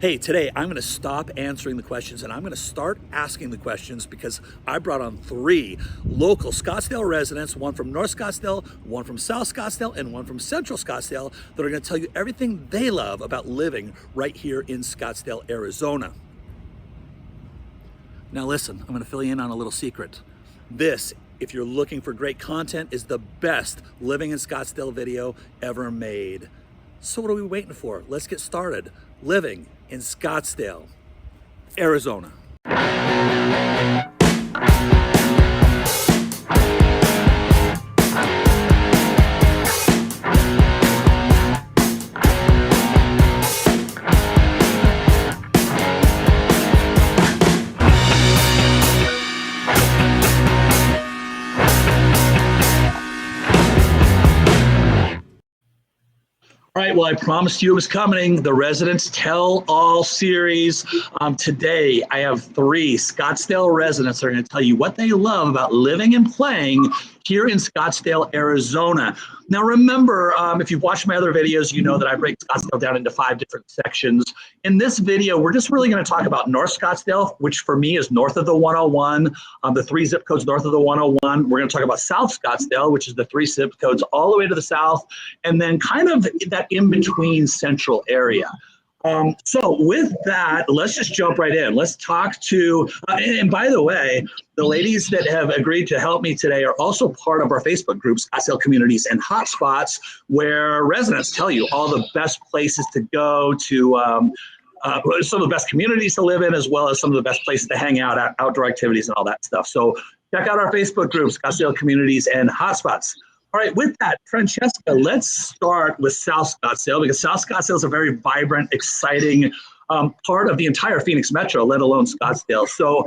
Hey, today I'm going to stop answering the questions and I'm going to start asking the questions because I brought on 3 local Scottsdale residents, one from North Scottsdale, one from South Scottsdale, and one from Central Scottsdale, that are going to tell you everything they love about living right here in Scottsdale, Arizona. Now listen, I'm going to fill you in on a little secret. This, if you're looking for great content, is the best living in Scottsdale video ever made. So what are we waiting for? Let's get started. Living in Scottsdale, Arizona. All right, well, I promised you it was coming, the Residents Tell All series. Today, I have 3 Scottsdale residents that are going to tell you what they love about living and playing here in Scottsdale, Arizona. Now, remember, if you've watched my other videos, you know that I break Scottsdale down into 5 different sections. In this video, we're just really going to talk about North Scottsdale, which for me is north of the 101, the 3 zip codes north of the 101. We're going to talk about South Scottsdale, which is the 3 zip codes all the way to the south, and then kind of that in-between central area. So with that, let's just jump right in. Let's talk to, and by the way, the ladies that have agreed to help me today are also part of our Facebook group, Scottsdale Communities and Hotspots, where residents tell you all the best places to go to, some of the best communities to live in, as well as some of the best places to hang out at, outdoor activities and all that stuff. So check out our Facebook group, Scottsdale Communities and Hotspots. All right, with that, Franchesca, let's start with South Scottsdale, because South Scottsdale is a very vibrant, exciting part of the entire Phoenix Metro, let alone Scottsdale. So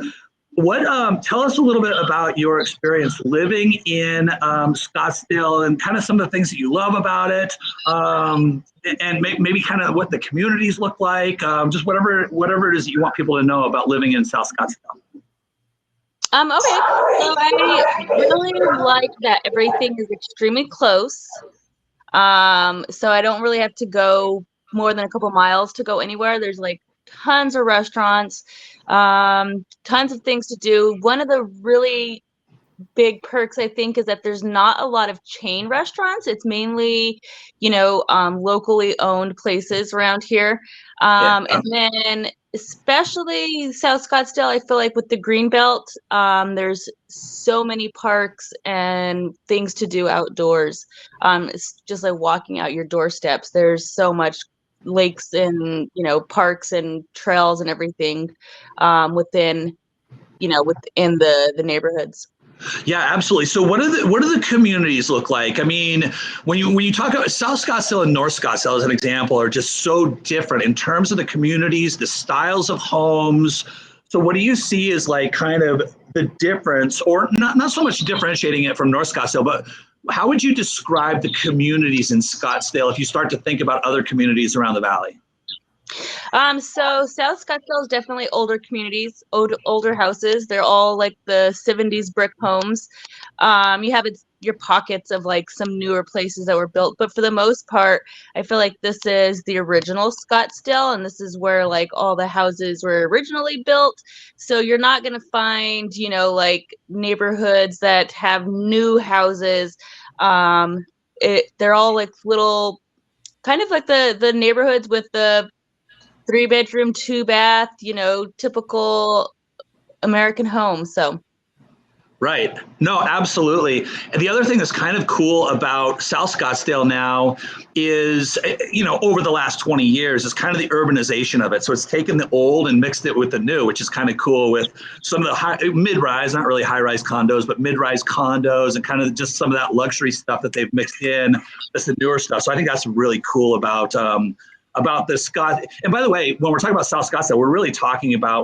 tell us a little bit about your experience living in Scottsdale and kind of some of the things that you love about it, and maybe kind of what the communities look like, just whatever it is that you want people to know about living in South Scottsdale. Okay, so I really like that everything is extremely close. So I don't really have to go more than a couple miles to go anywhere. There's like tons of restaurants, tons of things to do. One of the really big perks, I think, is that there's not a lot of chain restaurants. It's mainly, locally owned places around here. And then especially South Scottsdale, I feel like with the Greenbelt, there's so many parks and things to do outdoors. It's just like walking out your doorsteps. There's so much lakes and, parks and trails and everything within the neighborhoods. Yeah, absolutely. So what do the communities look like? I mean, when you talk about South Scottsdale and North Scottsdale as an example are just so different in terms of the communities, the styles of homes. So what do you see as like kind of the difference, or not so much differentiating it from North Scottsdale, but how would you describe the communities in Scottsdale if you start to think about other communities around the valley? So South Scottsdale is definitely older communities, older houses. They're all like the 70s brick homes. You have your pockets of like some newer places that were built, but for the most part, I feel like this is the original Scottsdale, and this is where like all the houses were originally built. So you're not gonna find, like neighborhoods that have new houses. They're all like little, kind of like the neighborhoods with the 3-bedroom, 2-bath, typical American home. So. Right. No, absolutely. And the other thing that's kind of cool about South Scottsdale now is, over the last 20 years is kind of the urbanization of it. So it's taken the old and mixed it with the new, which is kind of cool with some of the mid-rise, not really high-rise condos, but mid-rise condos and kind of just some of that luxury stuff that they've mixed in. That's the newer stuff. So I think that's really cool about the Scott. And by the way, when we're talking about South Scottsdale, we're really talking about,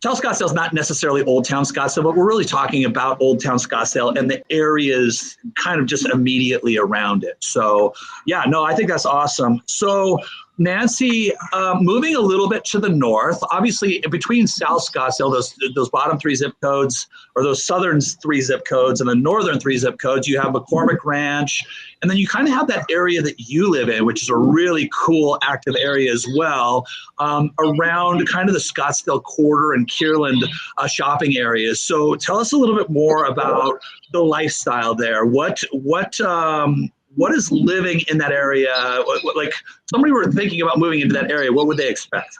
South Scottsdale is not necessarily Old Town Scottsdale, but we're really talking about Old Town Scottsdale and the areas kind of just immediately around it. So yeah, no, I think that's awesome. So Nancy, moving a little bit to the north, obviously between South Scottsdale, those bottom three zip codes, or those southern three zip codes, and the northern three zip codes, you have McCormick Ranch, and then you kind of have that area that you live in, which is a really cool, active area as well, around kind of the Scottsdale Quarter and Kierland shopping areas. So tell us a little bit more about the lifestyle there. What is living in that area? Like, somebody were thinking about moving into that area, what would they expect?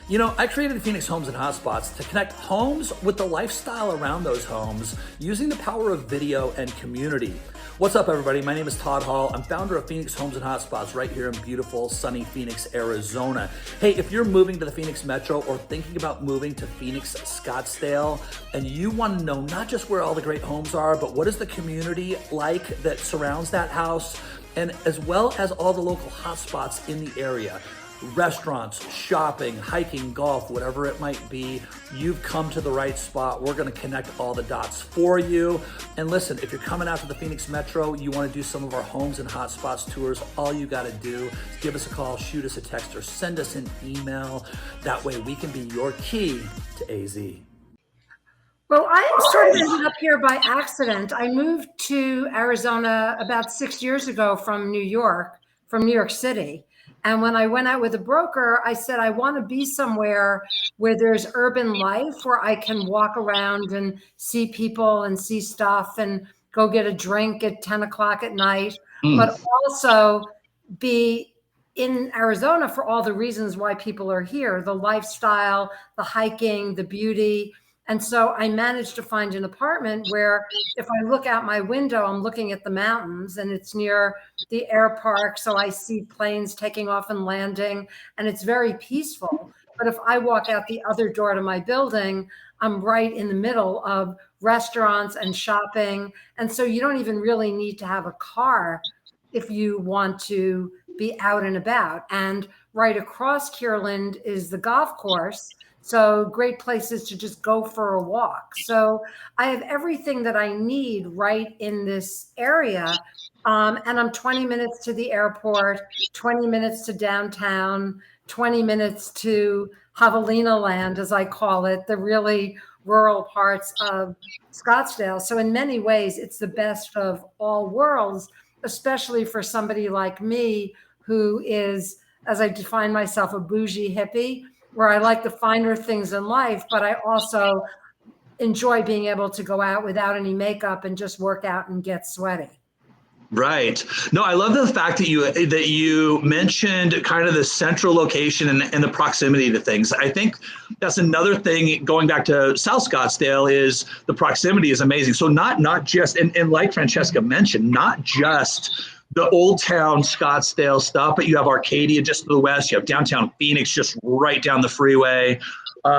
You know, I created Phoenix Homes and Hotspots to connect homes with the lifestyle around those homes using the power of video and community. What's up, everybody? My name is Todd Hall. I'm founder of Phoenix Homes and Hotspots right here in beautiful, sunny Phoenix, Arizona. Hey, if you're moving to the Phoenix Metro or thinking about moving to Phoenix Scottsdale, and you want to know not just where all the great homes are, but what is the community like that surrounds that house, and as well as all the local hotspots in the area, restaurants, shopping, hiking, golf, whatever it might be, you've come to the right spot. We're going to connect all the dots for you. And listen, if you're coming out to the Phoenix Metro, you want to do some of our homes and hotspots tours, all you got to do is give us a call, shoot us a text, or send us an email. That way we can be your key to AZ. Well, I sort of ended up here by accident. I moved to Arizona about 6 years ago from New York City. And when I went out with a broker, I said, I want to be somewhere where there's urban life, where I can walk around and see people and see stuff and go get a drink at 10 o'clock at night, but also be in Arizona for all the reasons why people are here, the lifestyle, the hiking, the beauty. And so I managed to find an apartment where if I look out my window, I'm looking at the mountains, and it's near the air park. So I see planes taking off and landing, and it's very peaceful. But if I walk out the other door to my building, I'm right in the middle of restaurants and shopping. And so you don't even really need to have a car if you want to be out and about. And right across Kierland is the golf course. So great places to just go for a walk. So I have everything that I need right in this area. And I'm 20 minutes to the airport, 20 minutes to downtown, 20 minutes to Javelina Land, as I call it, the really rural parts of Scottsdale. So in many ways, it's the best of all worlds, especially for somebody like me, who is, as I define myself, a bougie hippie, where I like the finer things in life, but I also enjoy being able to go out without any makeup and just work out and get sweaty. Right. No, I love the fact that you mentioned kind of the central location and the proximity to things. I think that's another thing going back to South Scottsdale is the proximity is amazing. So not just, and like Franchesca mentioned, not just the old town Scottsdale stuff, but you have Arcadia just to the west, you have downtown Phoenix just right down the freeway.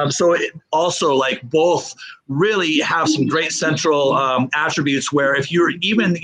So it also, like, both really have some great central attributes where if you're even,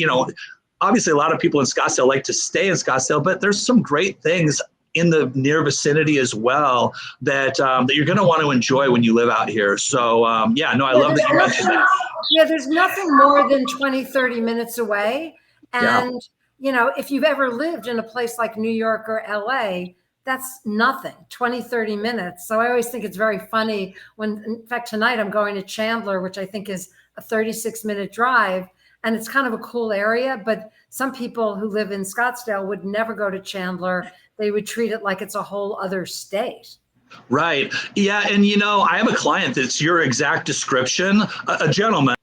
obviously a lot of people in Scottsdale like to stay in Scottsdale, but there's some great things in the near vicinity as well that that you're going to want to enjoy when you live out here. So I love that you mentioned that. Yeah, there's nothing more than 20, 30 minutes away. And if you've ever lived in a place like New York or LA, that's nothing, 20, 30 minutes. So I always think it's very funny when, in fact, tonight I'm going to Chandler, which I think is a 36-minute drive. And it's kind of a cool area, but some people who live in Scottsdale would never go to Chandler. They would treat it like it's a whole other state. Right. Yeah. And, I have a client that's your exact description, a gentleman,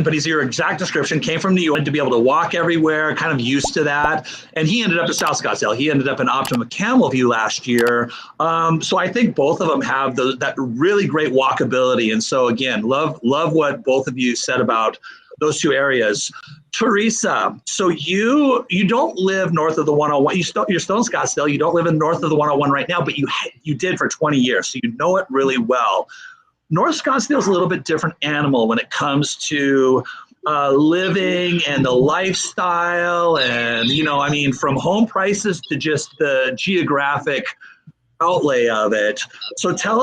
but he's your exact description, came from New York to be able to walk everywhere, kind of used to that. And he ended up at South Scottsdale. He ended up in Optima Camel View last year. So I think both of them have that really great walkability. And so, again, love what both of you said about those two areas. Teresa, so you don't live north of the 101. You're still in Scottsdale. You don't live in north of the 101 right now, but you did for 20 years, so you know it really well. North Scottsdale is a little bit different animal when it comes to living and the lifestyle, and from home prices to just the geographic outlay of it. So tell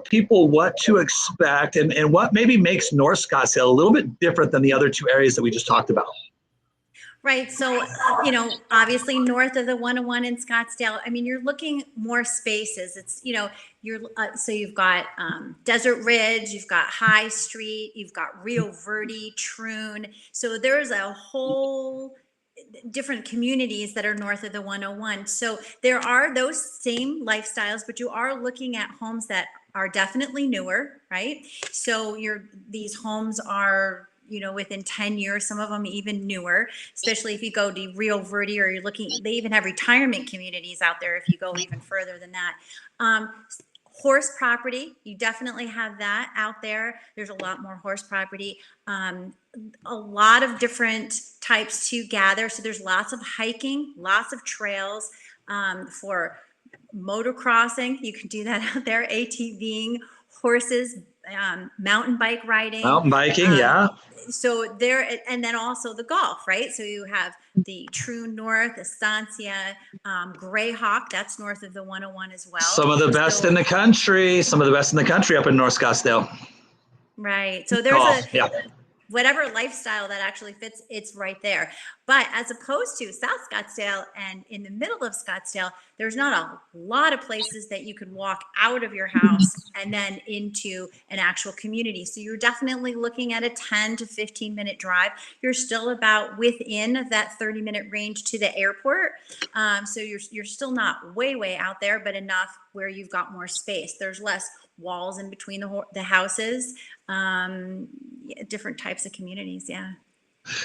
people what to expect and what maybe makes North Scottsdale a little bit different than the other two areas that we just talked about. Right. So, obviously north of the 101 in Scottsdale, I mean, you're looking more spaces. It's, so you've got Desert Ridge, you've got High Street, you've got Rio Verde, Troon. So there's a whole different communities that are north of the 101. So there are those same lifestyles, but you are looking at homes that are definitely newer, right? So these homes are, within 10 years, some of them even newer, especially if you go to Rio Verde, or you're looking, they even have retirement communities out there if you go even further than that. Horse property, you definitely have that out there. There's a lot more horse property. A lot of different types to gather. So there's lots of hiking, lots of trails for motocrossing. You can do that out there, ATVing, horses, mountain bike riding. Mountain biking, yeah. So there, and then also the golf, right? So you have the True North, Estancia, Greyhawk, that's north of the 101 as well. Some of the best in the country, up in North Scottsdale. Right. So there's whatever lifestyle that actually fits, it's right there. But as opposed to South Scottsdale and in the middle of Scottsdale, there's not a lot of places that you could walk out of your house and then into an actual community. So you're definitely looking at a 10 to 15 minute drive. You're still about within that 30-minute range to the airport. So you're still not way out there, but enough where you've got more space. There's less walls in between the houses, different types of communities.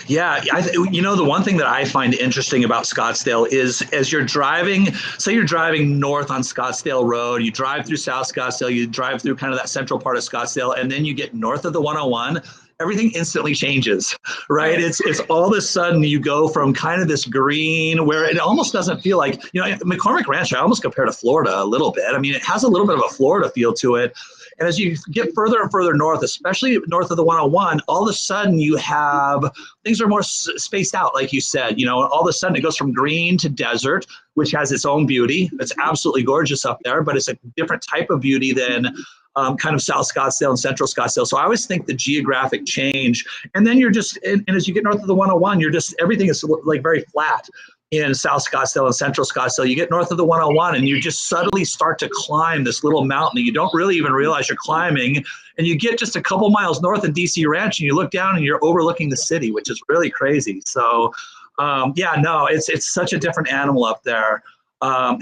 Yeah, the one thing that I find interesting about Scottsdale is as you're driving, say you're driving north on Scottsdale Road, you drive through South Scottsdale, you drive through kind of that central part of Scottsdale, and then you get north of the 101, everything instantly changes, right? It's all of a sudden you go from kind of this green where it almost doesn't feel like, McCormick Ranch, I almost compare to Florida a little bit. I mean, it has a little bit of a Florida feel to it. And as you get further and further north, especially north of the 101, all of a sudden you have, things are more spaced out, like you said, all of a sudden it goes from green to desert, which has its own beauty. It's absolutely gorgeous up there, but it's a different type of beauty than kind of South Scottsdale and Central Scottsdale. So I always think the geographic change, and then you're just, and as you get north of the 101, everything is like very flat in South Scottsdale and Central Scottsdale. You get north of the 101 and you just suddenly start to climb this little mountain that you don't really even realize you're climbing. And you get just a couple miles north of DC Ranch and you look down and you're overlooking the city, which is really crazy. So it's such a different animal up there.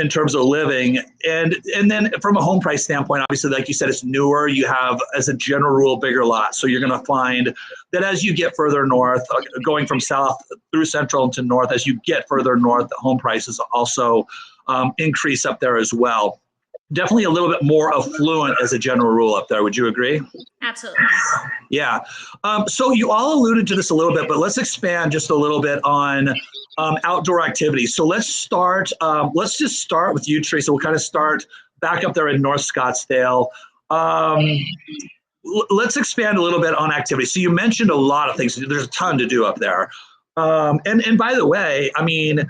In terms of living, and then from a home price standpoint, obviously, like you said, it's newer. You have, as a general rule, bigger lots. So you're going to find that as you get further north, going from south through central to north, as you get further north, the home prices also increase up there as well. Definitely a little bit more affluent as a general rule up there. Would you agree? Absolutely. Yeah. So you all alluded to this a little bit, but let's expand just a little bit on outdoor activities. So let's just start with you, Teresa. We'll kind of start back up there in North Scottsdale. Let's expand a little bit on activities. So you mentioned a lot of things. There's a ton to do up there. And by the way, I mean,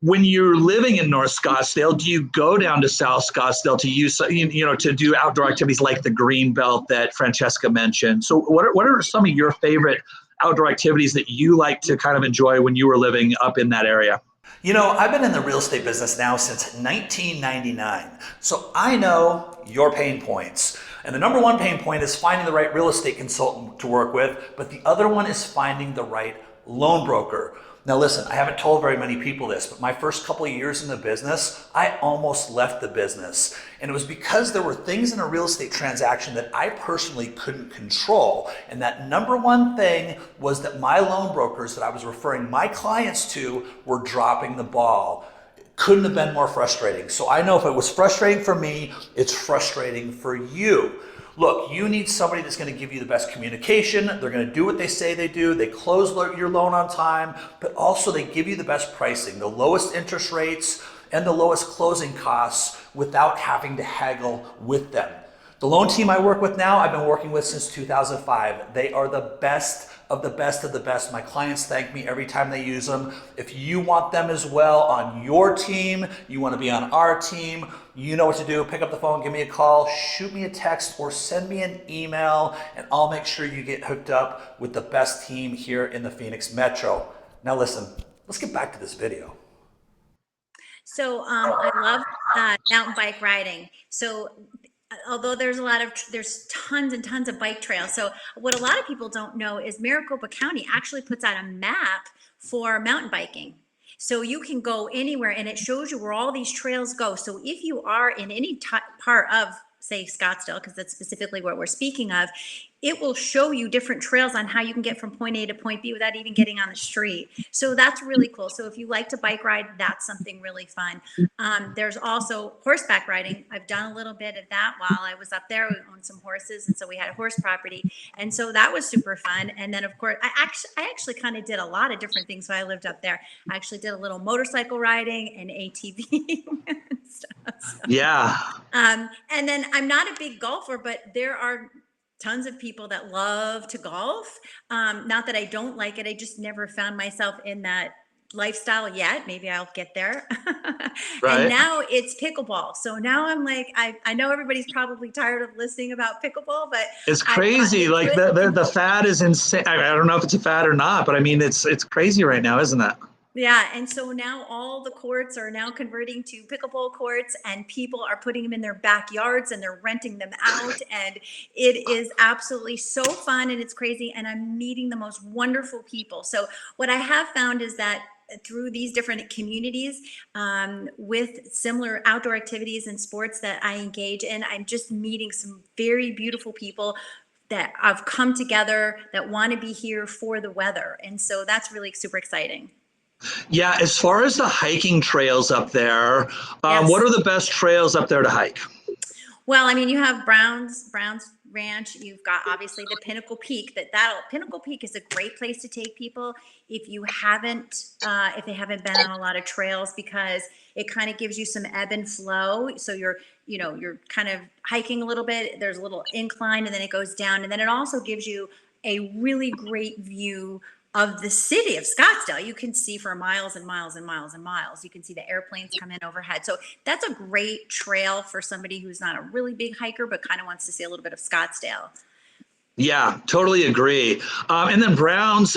when you're living in North Scottsdale, do you go down to South Scottsdale to use, to do outdoor activities like the green belt that Franchesca mentioned? So what are some of your favorite outdoor activities that you like to kind of enjoy when you were living up in that area? I've been in the real estate business now since 1999. So I know your pain points. And the number one pain point is finding the right real estate consultant to work with, but the other one is finding the right loan broker. Now listen, I haven't told very many people this, but my first couple of years in the business, I almost left the business. And it was because there were things in a real estate transaction that I personally couldn't control. And that number one thing was that my loan brokers that I was referring my clients to were dropping the ball. Couldn't have been more frustrating. So I know if it was frustrating for me, it's frustrating for you. Look, you need somebody that's going to give you the best communication. They're going to do what they say they do. They close your loan on time, but also they give you the best pricing, the lowest interest rates, and the lowest closing costs without having to haggle with them. The loan team I work with now, I've been working with since 2005. They are the best of the best of the best. My clients thank me every time they use them. If you want them as well on your team, you want to be on our team, you know what to do. Pick up the phone, give me a call, shoot me a text, or send me an email, and I'll make sure you get hooked up with the best team here in the Phoenix Metro. Now listen, Let's get back to this video. So I love mountain bike riding. So although there's tons and tons of bike trails. So what a lot of people don't know is Maricopa County actually puts out a map for mountain biking. So you can go anywhere and it shows you where all these trails go. So if you are in any part of, say, Scottsdale, because that's specifically what we're speaking of, it will show you different trails on how you can get from point A to point B without even getting on the street. So that's really cool. So if you like to bike ride, that's something really fun. There's also horseback riding. I've done a little bit of that while I was up there. We owned some horses, and so we had a horse property. And so that was super fun. And then, of course, I actually kind of did a lot of different things while I lived up there. I actually did a little motorcycle riding and ATV and stuff. So. Yeah. And then I'm not a big golfer, but there are tons of people that love to golf. Not that I don't like it. I just never found myself in that lifestyle yet. Maybe I'll get there. Right. And now it's pickleball. So now I'm like, I know everybody's probably tired of listening about pickleball, but it's crazy. Like the fad is insane. I don't know if it's a fad or not, but I mean, it's crazy right now, isn't it? Yeah, and so now all the courts are now converting to pickleball courts, and people are putting them in their backyards and they're renting them out, and it is absolutely so fun and it's crazy, and I'm meeting the most wonderful people. So what I have found is that through these different communities with similar outdoor activities and sports that I engage in, I'm just meeting some very beautiful people that have come together that want to be here for the weather, and so that's really super exciting. Yeah, as far as the hiking trails up there, Yes. What are the best trails up there to hike? Well, I mean, you have Brown's Ranch. You've got obviously the Pinnacle Peak. Pinnacle Peak is a great place to take people if they haven't been on a lot of trails, because it kind of gives you some ebb and flow. So you're kind of hiking a little bit. There's a little incline, and then it goes down, and then it also gives you a really great view of the city of Scottsdale. You can see for miles and miles and miles and miles. You can see the airplanes come in overhead. So that's a great trail for somebody who's not a really big hiker, but kind of wants to see a little bit of Scottsdale. Yeah, totally agree. And then Brown's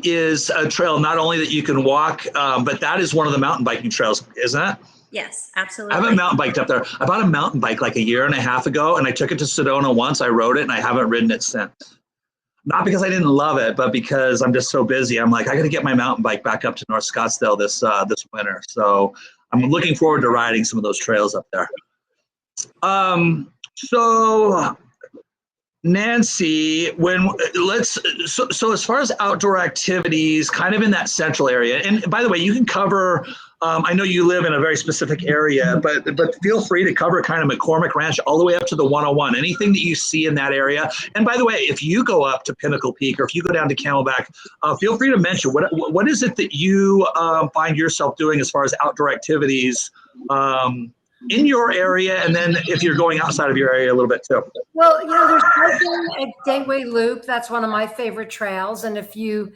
is a trail not only that you can walk, but that is one of the mountain biking trails, isn't it? Yes, absolutely. I haven't mountain biked up there. I bought a mountain bike like a year and a half ago, and I took it to Sedona once. I rode it, and I haven't ridden it since. Not because I didn't love it, but because I'm just so busy. I'm like, I got to get my mountain bike back up to North Scottsdale this winter. So I'm looking forward to riding some of those trails up there. So Nancy, so as far as outdoor activities, kind of in that central area, and by the way, you can cover, I know you live in a very specific area, but feel free to cover kind of McCormick Ranch all the way up to the 101, anything that you see in that area. And by the way, if you go up to Pinnacle Peak or if you go down to Camelback, feel free to mention what is it that you find yourself doing as far as outdoor activities in your area, and then if you're going outside of your area a little bit too. Well, there's hiking at Gateway Loop. That's one of my favorite trails. And if you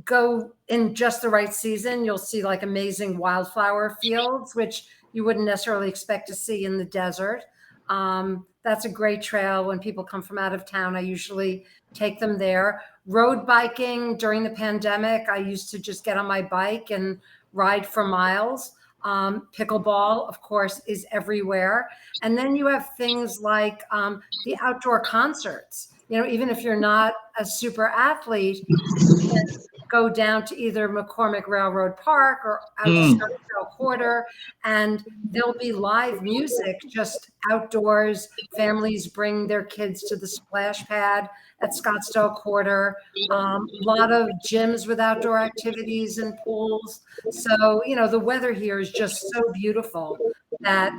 go in just the right season, you'll see like amazing wildflower fields, which you wouldn't necessarily expect to see in the desert. That's a great trail. When people come from out of town, I usually take them there. Road biking during the pandemic, I used to just get on my bike and ride for miles. Pickleball, of course, is everywhere. And then you have things like the outdoor concerts. Even if you're not a super athlete, you can go down to either McCormick Railroad Park or out to Scottsdale Quarter, and there'll be live music just outdoors. Families bring their kids to the splash pad at Scottsdale Quarter. A lot of gyms with outdoor activities and pools. So, the weather here is just so beautiful that,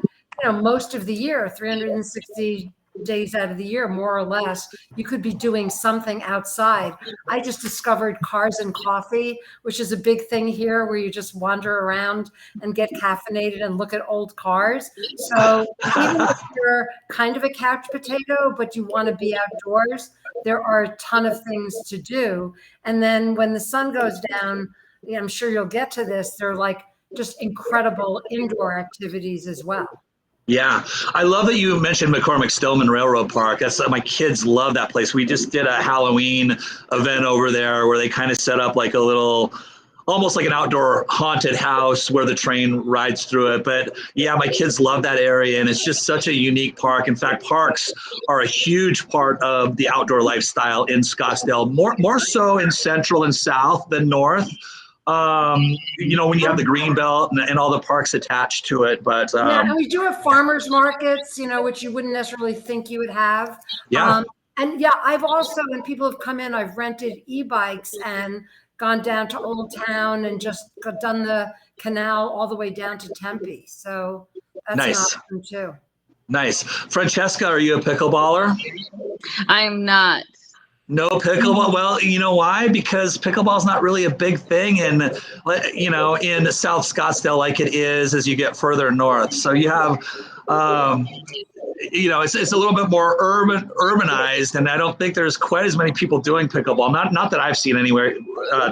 most of the year, 360 days out of the year, more or less, you could be doing something outside. I just discovered Cars and Coffee, which is a big thing here, where you just wander around and get caffeinated and look at old cars. So even if you're kind of a couch potato, but you want to be outdoors, there are a ton of things to do. And then when the sun goes down, I'm sure you'll get to this, they're like just incredible indoor activities as well. Yeah, I love that you mentioned McCormick Stillman Railroad Park. My kids love that place. We just did a Halloween event over there where they kind of set up like a little almost like an outdoor haunted house where the train rides through it. But yeah, my kids love that area, and it's just such a unique park. In fact, parks are a huge part of the outdoor lifestyle in Scottsdale, more so in central and south than north. When you have the green belt and all the parks attached to it. But yeah, and we do have farmers markets, which you wouldn't necessarily think you would have. Yeah. And yeah, I've also, when people have come in, I've rented e-bikes and gone down to Old Town and just done the canal all the way down to Tempe. So that's Nice. an option too. Nice. Francesca, are you a pickleballer? I'm not. No pickleball. Well, you know why? Because pickleball is not really a big thing in South Scottsdale like it is as you get further north. So you have, it's a little bit more urbanized, and I don't think there's quite as many people doing pickleball. Not that I've seen anywhere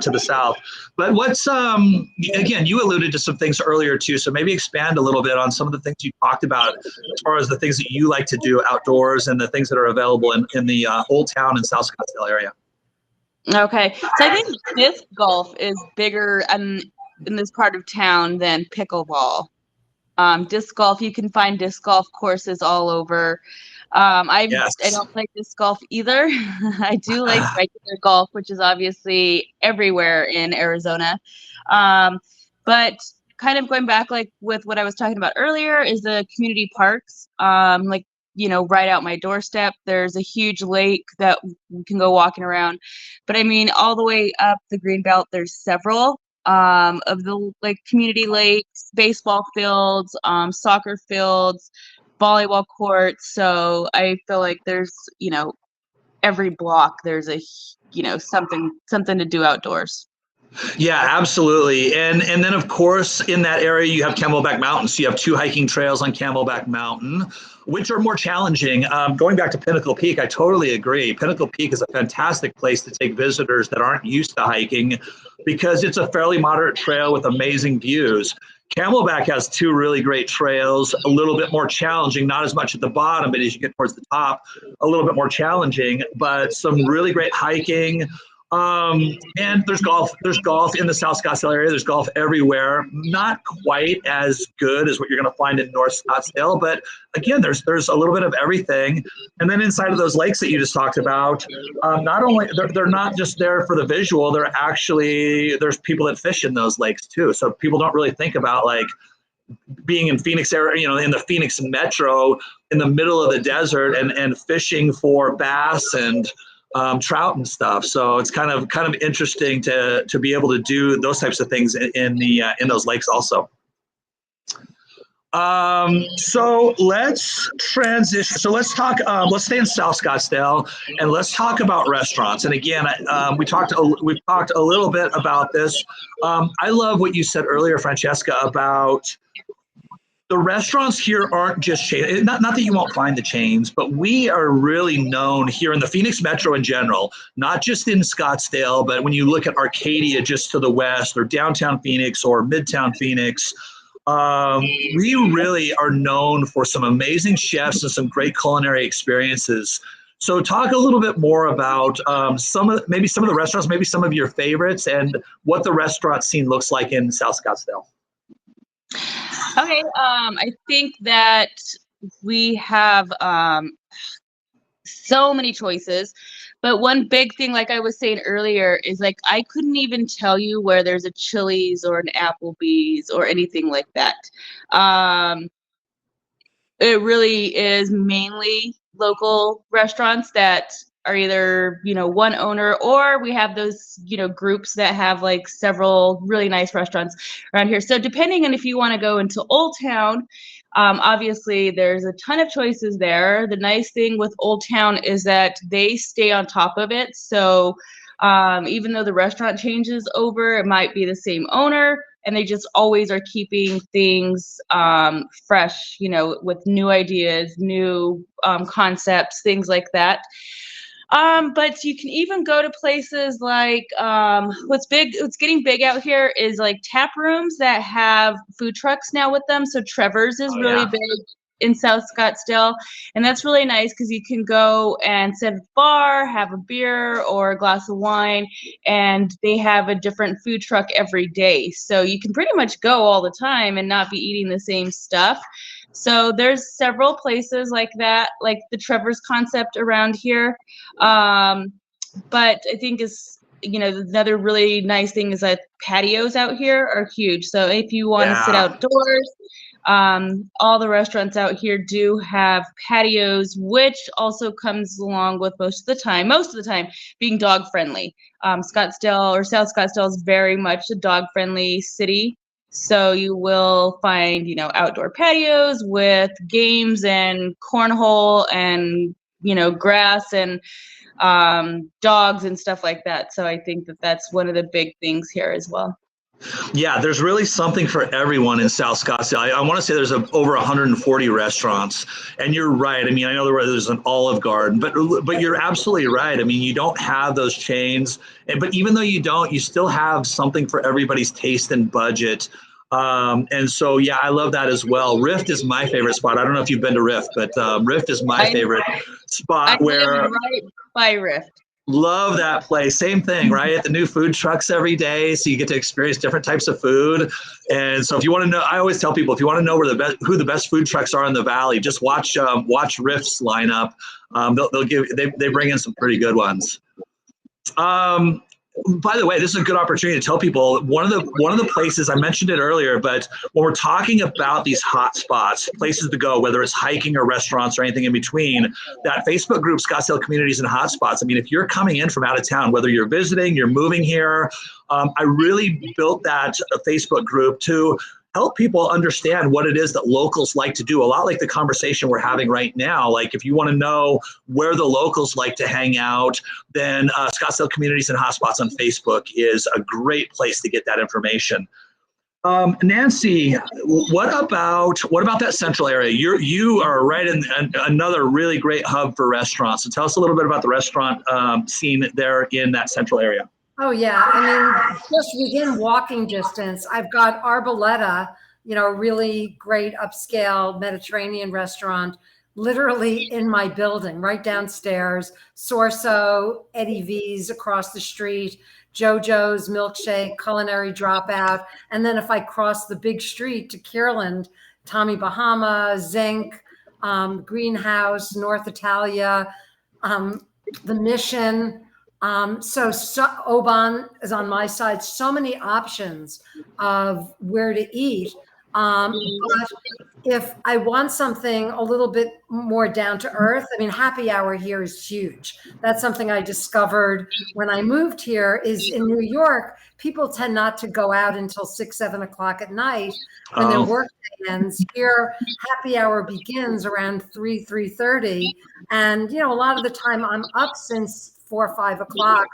to the south. But what's again, you alluded to some things earlier too, so maybe expand a little bit on some of the things you talked about as far as the things that you like to do outdoors and the things that are available in the Old Town and South Scottsdale area. Okay, so I think disc golf is bigger in this part of town than pickleball. Disc golf, you can find disc golf courses all over. I don't play disc golf either. I do like regular golf, which is obviously everywhere in Arizona. But kind of going back, like with what I was talking about earlier, is the community parks. Right out my doorstep, there's a huge lake that we can go walking around. But I mean, all the way up the Greenbelt, there's several of the community lakes, baseball fields, soccer fields, volleyball courts. So I feel like there's, every block there's a, something to do outdoors. Yeah, absolutely. And then, of course, in that area, you have Camelback Mountain. So you have 2 hiking trails on Camelback Mountain, which are more challenging. Going back to Pinnacle Peak, I totally agree. Pinnacle Peak is a fantastic place to take visitors that aren't used to hiking because it's a fairly moderate trail with amazing views. Camelback has 2 really great trails, a little bit more challenging, not as much at the bottom, but as you get towards the top, a little bit more challenging, but some really great hiking. And there's golf in the South Scottsdale area. There's golf everywhere. Not quite as good as what you're going to find in North Scottsdale, but again, there's a little bit of everything. And then inside of those lakes that you just talked about, not only they're not just there for the visual, there's people that fish in those lakes too. So people don't really think about being in Phoenix area, in the Phoenix metro, in the middle of the desert, and fishing for bass and trout and stuff. So it's kind of interesting to be able to do those types of things in those lakes also. So let's transition. So let's talk. Let's stay in South Scottsdale and let's talk about restaurants. And again, we've talked a little bit about this. I love what you said earlier, Franchesca, about the restaurants here aren't just chains. Not that you won't find the chains, but we are really known here in the Phoenix Metro in general, not just in Scottsdale, but when you look at Arcadia just to the west, or downtown Phoenix or midtown Phoenix, we really are known for some amazing chefs and some great culinary experiences. So talk a little bit more about some of the restaurants, maybe some of your favorites, and what the restaurant scene looks like in South Scottsdale. Okay, I think that we have so many choices, but one big thing, like I was saying earlier, is I couldn't even tell you where there's a Chili's or an Applebee's or anything like that. It really is mainly local restaurants that are either, one owner, or we have those, groups that have several really nice restaurants around here. So depending on if you want to go into Old Town, obviously there's a ton of choices there. The nice thing with Old Town is that they stay on top of it. So even though the restaurant changes over, it might be the same owner, and they just always are keeping things fresh, with new ideas, new concepts, things like that. But you can even go to places like what's getting big out here is tap rooms that have food trucks now with them. So Trevor's is really big. in South Scottsdale. And that's really nice because you can go and sit at the bar, have a beer or a glass of wine, and they have a different food truck every day. So you can pretty much go all the time and not be eating the same stuff. So there's several places like that, like the Trevor's Concept around here. But I think another really nice thing is that patios out here are huge. So if you want to sit outdoors, all the restaurants out here do have patios, which also comes along with most of the time being dog friendly. Scottsdale or South Scottsdale is very much a dog friendly city. So you will find, outdoor patios with games and cornhole and, grass and dogs and stuff like that. So I think that that's one of the big things here as well. Yeah, there's really something for everyone in South Scottsdale. I want to say there's over 140 restaurants, and you're right. I mean, I know there's an Olive Garden, but you're absolutely right. I mean, you don't have those chains, but even though you don't, you still have something for everybody's taste and budget. And so, yeah, I love that as well. Rift is my favorite spot. I don't know if you've been to Rift, but Rift is my favorite spot. I live right by Rift. Love that place. Same thing, right? The new food trucks every day, so you get to experience different types of food. And so, if you want to know, I always tell people, if you want to know who the best food trucks are in the valley, just watch Rift's lineup. They bring in some pretty good ones. By the way, this is a good opportunity to tell people one of the places, I mentioned it earlier, but when we're talking about these hot spots, places to go, whether it's hiking or restaurants or anything in between, that Facebook group, Scottsdale Communities and Hotspots. I mean, if you're coming in from out of town, whether you're visiting, you're moving here, I really built that Facebook group to help people understand what it is that locals like to do. A lot like the conversation we're having right now. Like if you want to know where the locals like to hang out, then Scottsdale Communities and Hotspots on Facebook is a great place to get that information. Nancy, what about that central area? You are right in another really great hub for restaurants. So tell us a little bit about the restaurant scene there in that central area. Oh, yeah. I mean, just within walking distance, I've got Arboleta, a really great upscale Mediterranean restaurant, literally in my building, right downstairs. Sorso, Eddie V's across the street, JoJo's Milkshake, Culinary Dropout. And then if I cross the big street to Kierland, Tommy Bahama, Zinc, Greenhouse, North Italia, The Mission. So Oban is on my side. So many options of where to eat. But if I want something a little bit more down to earth, I mean, happy hour here is huge. That's something I discovered when I moved here. Is in New York, people tend not to go out until 6, 7 o'clock at night when their work day ends. Here, happy hour begins around 3:30, and a lot of the time I'm up since 4 or 5 o'clock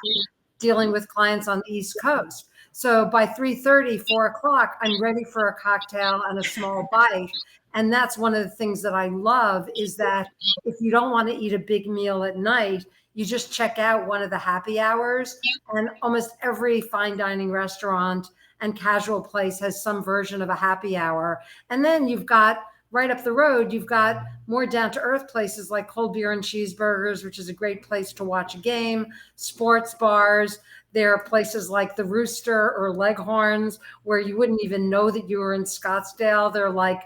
dealing with clients on the East Coast. So by 3:30, 4 o'clock, I'm ready for a cocktail and a small bite. And that's one of the things that I love is that if you don't want to eat a big meal at night, you just check out one of the happy hours. And almost every fine dining restaurant and casual place has some version of a happy hour. And then you've got right up the road, you've got more down-to-earth places like Cold Beer and Cheeseburgers, which is a great place to watch a game, sports bars. There are places like the Rooster or Leghorns where you wouldn't even know that you were in Scottsdale. They're like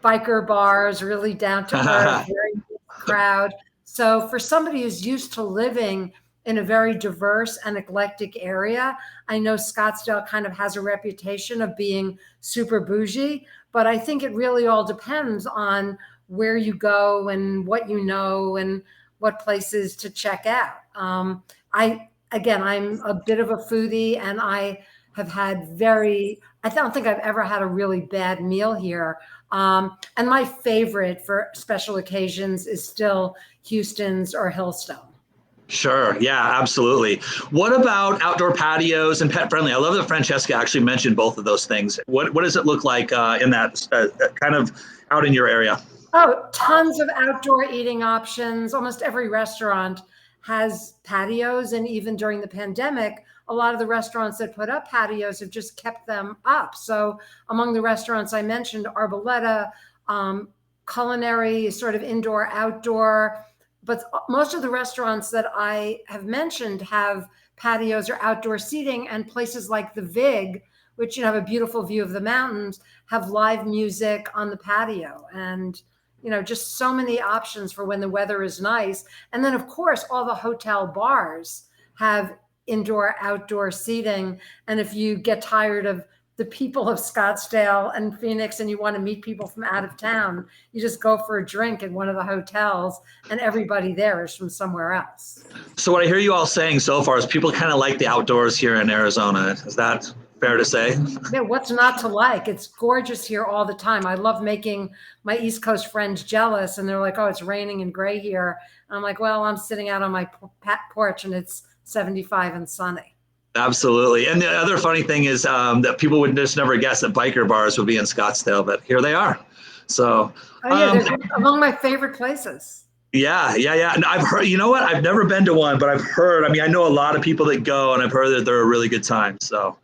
biker bars, really down-to-earth, very crowd. So for somebody who's used to living in a very diverse and eclectic area, I know Scottsdale kind of has a reputation of being super bougie, but I think it really all depends on where you go and what you know and what places to check out. I'm a bit of a foodie, and I have had I don't think I've ever had a really bad meal here. And my favorite for special occasions is still Houston's or Hillstone. Sure. Yeah, absolutely. What about outdoor patios and pet friendly? I love that Franchesca actually mentioned both of those things. What does it look like in that kind of out in your area? Oh, tons of outdoor eating options. Almost every restaurant has patios. And even during the pandemic, a lot of the restaurants that put up patios have just kept them up. So among the restaurants I mentioned, Arboleta, culinary, sort of indoor, outdoor. But most of the restaurants that I have mentioned have patios or outdoor seating, and places like the Vig, which have a beautiful view of the mountains, have live music on the patio, and just so many options for when the weather is nice. And then, of course, all the hotel bars have indoor, outdoor seating. And if you get tired of the people of Scottsdale and Phoenix and you want to meet people from out of town, you just go for a drink in one of the hotels, and everybody there is from somewhere else. So what I hear you all saying so far is people kind of like the outdoors here in Arizona. Is that fair to say? Yeah, what's not to like? It's gorgeous here all the time. I love making my East Coast friends jealous, and they're like, oh, it's raining and gray here. I'm like, well, I'm sitting out on my porch and it's 75 and sunny. Absolutely. And the other funny thing is that people would just never guess that biker bars would be in Scottsdale, but here they are. So they're among my favorite places. Yeah. And I've heard, you know what? I've never been to one, but I've heard, I know a lot of people that go, and I've heard that they're a really good time. So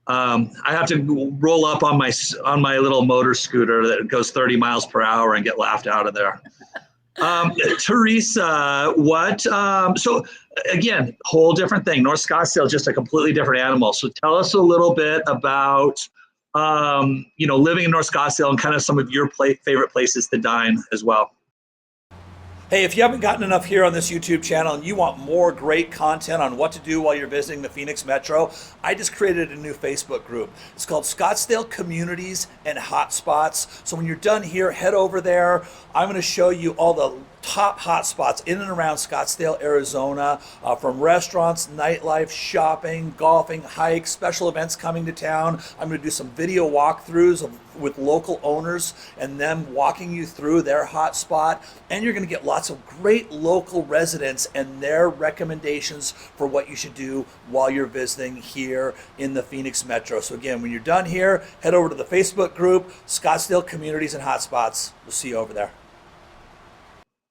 I have to roll up on my little motor scooter that goes 30 miles per hour and get laughed out of there. Teresa, so again, whole different thing. North Scottsdale, just a completely different animal. So tell us a little bit about, living in North Scottsdale and kind of some of your favorite places to dine as well. Hey, if you haven't gotten enough here on this YouTube channel and you want more great content on what to do while you're visiting the Phoenix Metro, I just created a new Facebook group. It's called Scottsdale Communities and Hotspots. So when you're done here, head over there. I'm going to show you all the top hotspots in and around Scottsdale, Arizona, from restaurants, nightlife, shopping, golfing, hikes, special events coming to town. I'm going to do some video walkthroughs with local owners and them walking you through their hotspot. And you're going to get lots of great local residents and their recommendations for what you should do while you're visiting here in the Phoenix Metro. So again, when you're done here, head over to the Facebook group, Scottsdale Communities and Hotspots. We'll see you over there.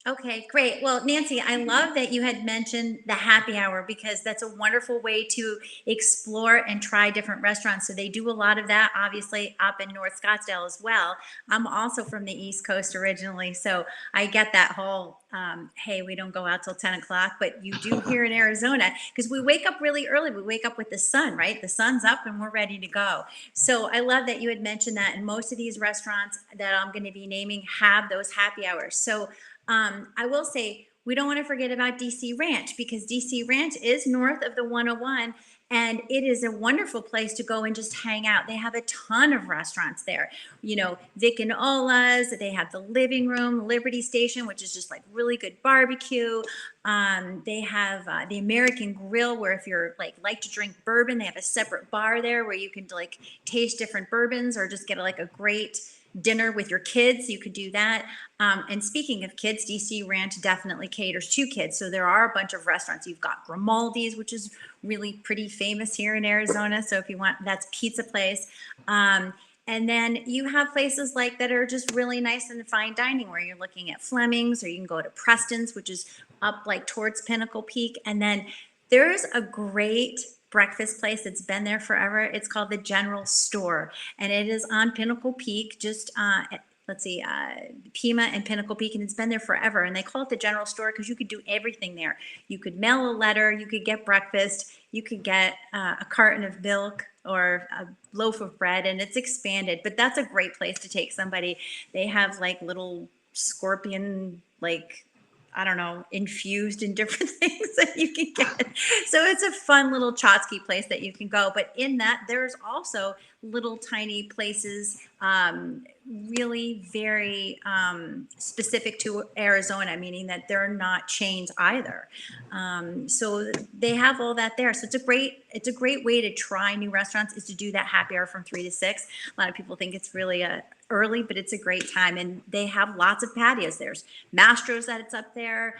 Okay, great. Well, Nancy, I love that you had mentioned the happy hour, because that's a wonderful way to explore and try different restaurants. So they do a lot of that, obviously, up in North Scottsdale as well. I'm also from the East Coast originally, so I get that whole, hey, we don't go out till 10 o'clock, but you do here in Arizona, because we wake up really early. We wake up with the sun, right? The sun's up and we're ready to go. So I love that you had mentioned that, and most of these restaurants that I'm going to be naming have those happy hours. So I will say, we don't want to forget about DC Ranch, because DC Ranch is north of the 101, and it is a wonderful place to go and just hang out. They have a ton of restaurants there. Vic and Ola's, they have the Living Room, Liberty Station, which is just like really good barbecue. They have the American Grill, where if you're like to drink bourbon, they have a separate bar there where you can taste different bourbons, or just get a great dinner with your kids. You could do that. And speaking of kids, DC Ranch definitely caters to kids. So there are a bunch of restaurants. You've got Grimaldi's, which is really pretty famous here in Arizona. So if you want, that's pizza place. And then you have places that are just really nice and fine dining, where you're looking at Fleming's, or you can go to Preston's, which is up towards Pinnacle Peak. And then there's a great breakfast place that's been there forever. It's called the General Store, and it is on Pinnacle Peak, just Pima and Pinnacle Peak, and it's been there forever. And they call it the General Store because you could do everything there. You could mail a letter, you could get breakfast, you could get a carton of milk or a loaf of bread, and it's expanded. But that's a great place to take somebody. They have little scorpion, I don't know, infused in different things that you can get. So it's a fun little Chotsky place that you can go. But in that, there's also little tiny places, really very specific to Arizona, meaning that they're not chains either. So they have all that there. So it's a great way to try new restaurants, is to do that happy hour from 3 to 6. A lot of people think it's really early, but it's a great time, and they have lots of patios. There's Mastro's that's up there.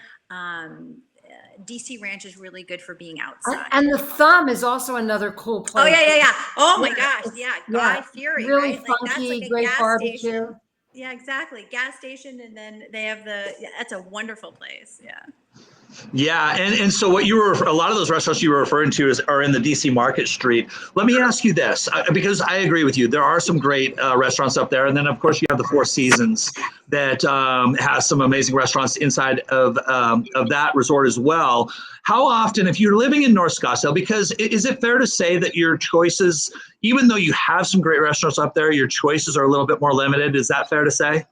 DC Ranch is really good for being outside. And the Thumb is also another cool place. Oh yeah. Oh my gosh, yeah. Guy Fieri, really right? funky, that's great gas barbecue. Station. Yeah, exactly. Gas station, and then they have that's a wonderful place. Yeah. Yeah, and so what you were, a lot of those restaurants you were referring to are in the DC Market Street. Let me ask you this, because I agree with you. There are some great restaurants up there, and then of course you have the Four Seasons that has some amazing restaurants inside of that resort as well. How often, if you're living in North Scottsdale, because is it fair to say that your choices, even though you have some great restaurants up there, your choices are a little bit more limited? Is that fair to say?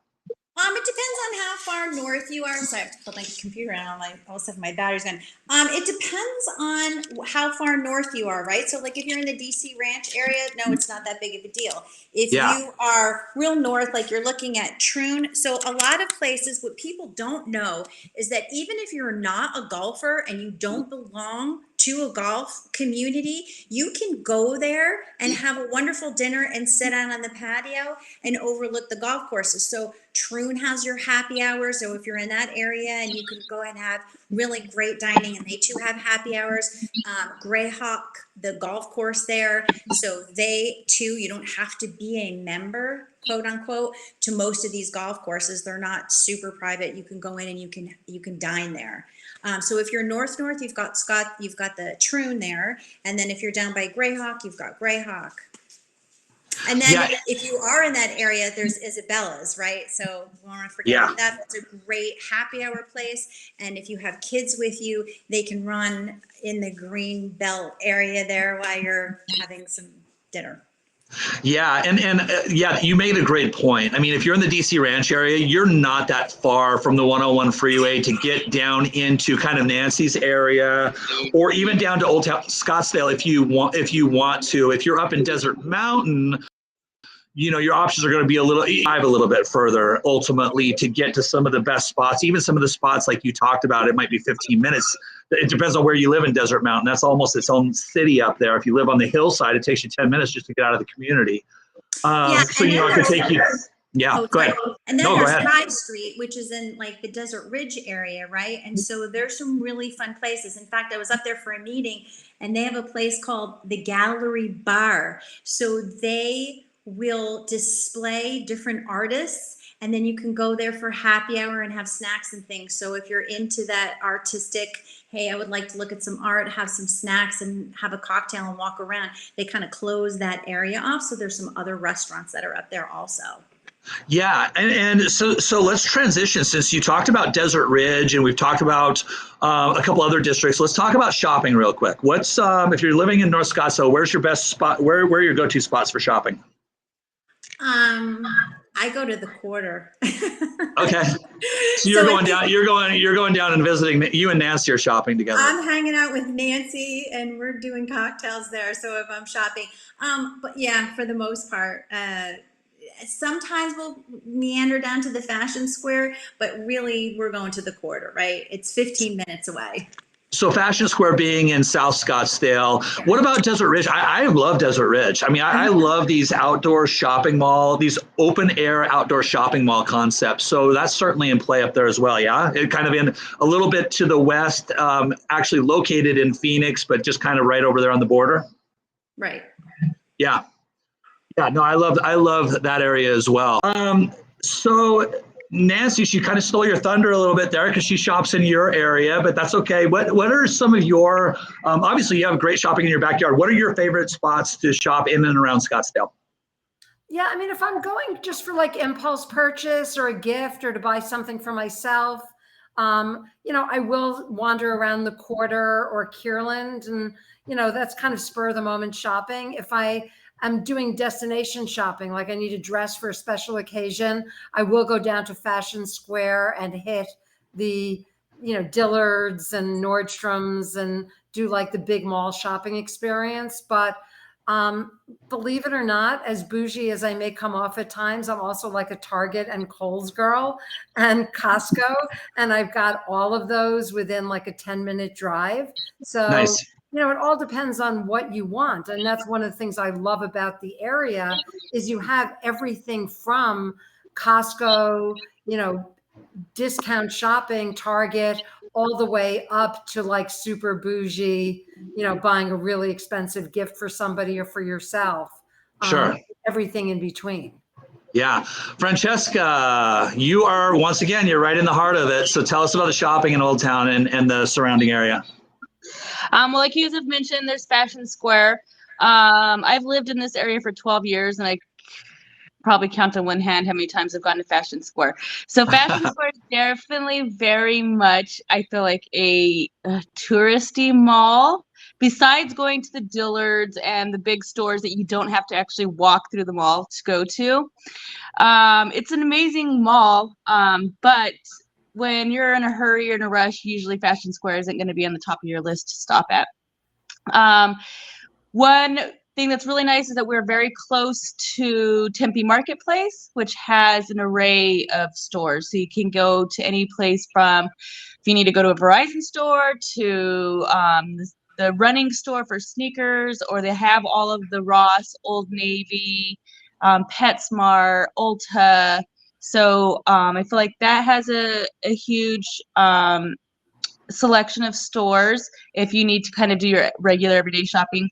It depends on how far north you are. So I have to put my computer on. I also have my batteries on. It depends on how far north you are, right? So like if you're in the DC Ranch area, no, it's not that big of a deal. If you are real north, like you're looking at Troon. So a lot of places, what people don't know is that even if you're not a golfer and you don't belong to a golf community, you can go there and have a wonderful dinner and sit out on the patio and overlook the golf courses. So Troon has your happy hour. So if you're in that area and you can go and have really great dining, and they too have happy hours. Greyhawk, the golf course there. So they too, you don't have to be a member, quote unquote, to most of these golf courses. They're not super private. You can go in and you can dine there. So if you're north, you've got the Troon there. And then if you're down by Greyhawk, you've got Greyhawk. And then if you are in that area, there's Isabella's, right? So we don't want to forget about that. That's a great happy hour place. And if you have kids with you, they can run in the green belt area there while you're having some dinner. Yeah, and you made a great point. I mean, if you're in the DC Ranch area, you're not that far from the 101 freeway to get down into kind of Nancy's area, or even down to Old Town Scottsdale if you want to. If you're up in Desert Mountain, you know, your options are going to be a little bit further ultimately to get to some of the best spots. Even some of the spots like you talked about, it might be 15 minutes. It depends on where you live in Desert Mountain. That's almost its own city up there. If you live on the hillside, it takes you 10 minutes just to get out of the community. So, you know, it could take you. Yeah, go ahead. And then there's High Street, which is in like the Desert Ridge area, right? And so there's some really fun places. In fact, I was up there for a meeting, and they have a place called the Gallery Bar. So they will display different artists, and then you can go there for happy hour and have snacks and things. So if you're into that artistic, hey, I would like to look at some art, have some snacks, and have a cocktail and walk around, they kind of close that area off. So there's some other restaurants that are up there also. Yeah, and so let's transition, since you talked about Desert Ridge and we've talked about a couple other districts. Let's talk about shopping real quick. What's if you're living in North Scottsdale, where's your best spot? Where are your go-to spots for shopping? I go to the Quarter. Okay, so you're going down. You're going down and visiting. You and Nancy are shopping together. I'm hanging out with Nancy, and we're doing cocktails there. So if I'm shopping, but yeah, for the most part, sometimes we'll meander down to the Fashion Square, but really we're going to the Quarter, right? It's 15 minutes away. So Fashion Square being in South Scottsdale. What about Desert Ridge? I love Desert Ridge. I mean, I love these outdoor shopping mall, these open air outdoor shopping mall concepts. So that's certainly in play up there as well. Yeah, it kind of in a little bit to the west, actually located in Phoenix, but just kind of right over there on the border. Right. Yeah. Yeah. No, I love that area as well. So Nancy, she kind of stole your thunder a little bit there because she shops in your area, but that's okay. What are some of your, obviously you have great shopping in your backyard. What are your favorite spots to shop in and around Scottsdale? Yeah, I mean, if I'm going just for like impulse purchase or a gift or to buy something for myself, you know, I will wander around the Quarter or Kierland, and, you know, that's kind of spur of the moment shopping. If I'm doing destination shopping, like I need a dress for a special occasion, I will go down to Fashion Square and hit the, you know, Dillard's and Nordstrom's and do like the big mall shopping experience. But believe it or not, as bougie as I may come off at times, I'm also like a Target and Kohl's girl and Costco. And I've got all of those within like a 10-minute drive. So nice. You know, it all depends on what you want. And that's one of the things I love about the area is you have everything from Costco, you know, discount shopping, Target, all the way up to like super bougie, you know, buying a really expensive gift for somebody or for yourself. Sure. Everything in between. Yeah. Franchesca, you are, once again, you're right in the heart of it. So tell us about the shopping in Old Town and the surrounding area. Well, like you have mentioned, there's Fashion Square. I've lived in this area for 12 years, and I probably count on one hand how many times I've gone to Fashion Square. So Fashion Square is definitely very much, I feel like, a touristy mall. Besides going to the Dillards and the big stores that you don't have to actually walk through the mall to go to. It's an amazing mall, but when you're in a hurry or in a rush, usually Fashion Square isn't going to be on the top of your list to stop at. One thing that's really nice is that we're very close to Tempe Marketplace, which has an array of stores. So you can go to any place from, if you need to go to a Verizon store, to the running store for sneakers, or they have all of the Ross, Old Navy, PetSmart, Ulta. So I feel like that has a huge selection of stores if you need to kind of do your regular everyday shopping.